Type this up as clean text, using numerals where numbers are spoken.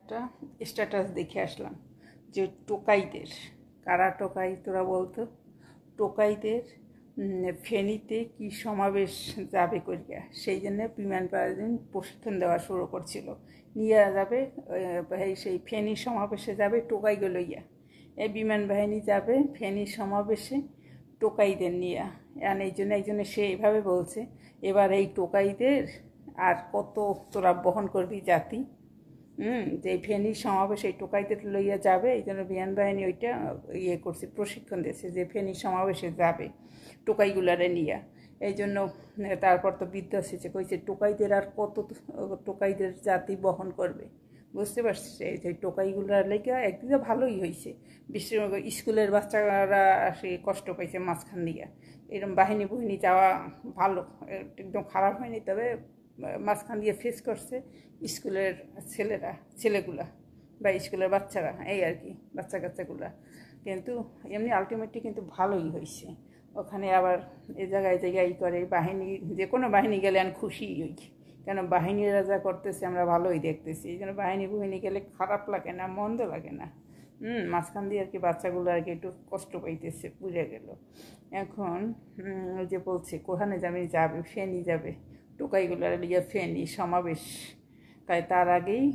একটা স্ট্যাটাস দেখে আসলাম যে টোকাইদের, কারা টোকাই তোরা বলতো, টোকাইদের ফেনীতে কি সমাবেশ যাবে করিয়া, সেই জন্য বিমান বাহিনী প্রশিক্ষণ দেওয়া শুরু করছিল। নিয়ে যাবে সেই ফেনীর সমাবেশে যাবে টোকাইগুলো লইয়া। এই বিমান বাহিনী যাবে ফেনীর সমাবেশে টোকাইদের নিয়ে। এই জন্য সে এভাবে বলছে, এবার এই টোকাইদের আর কত তোরা বহন করবি জাতি, যে ফেনীর সমাবেশ এই টোকাইদের লইয়া যাবে, এই জন্য বিমান বাহিনী ওইটা করছে, প্রশিক্ষণ দিয়েছে যে ফেনীর সমাবেশে যাবে টোকাইগুলারে নিয়ে। এই জন্য তারপর তো বিদ্যা এসেছে, কইছে টোকাইদের আর কত টোকাইদের জাতি বহন করবে, বুঝতে পারছিস? এই যে টোকাইগুলার লেগে একদিকে ভালোই হয়েছে, বিশেষ স্কুলের বাচ্চারা সে কষ্ট পাইছে মাঝখান দিয়ে। এরকম বাহিনী যাওয়া ভালো, একদম খারাপ হয়নি, তবে মাঝখান দিয়ে ফেস করছে স্কুলের ছেলেগুলা বা স্কুলের বাচ্চারা, এই আর কি, বাচ্চা কাচ্চাগুলা। কিন্তু এমনি আলটিমেটলি কিন্তু ভালোই হয়েছে। ওখানে আবার এ জায়গায় করে বাহিনী, যে কোনো বাহিনী গেলে আমি খুশি হই, কেন বাহিনীরা যা করতেছে আমরা ভালোই দেখতেছি। এই জন্য বাহিনী গেলে খারাপ লাগে না, মন্দ লাগে না। মাঝখান দিয়ে আর কি বাচ্চাগুলো আর কি একটু কষ্ট পাইতেছে, বুঝে গেল। এখন যে বলছে কোহানে যাবে ফেনী যাবে, টোকাইগুলার লিগে ফেনী সমাবেশ, তাই তার আগেই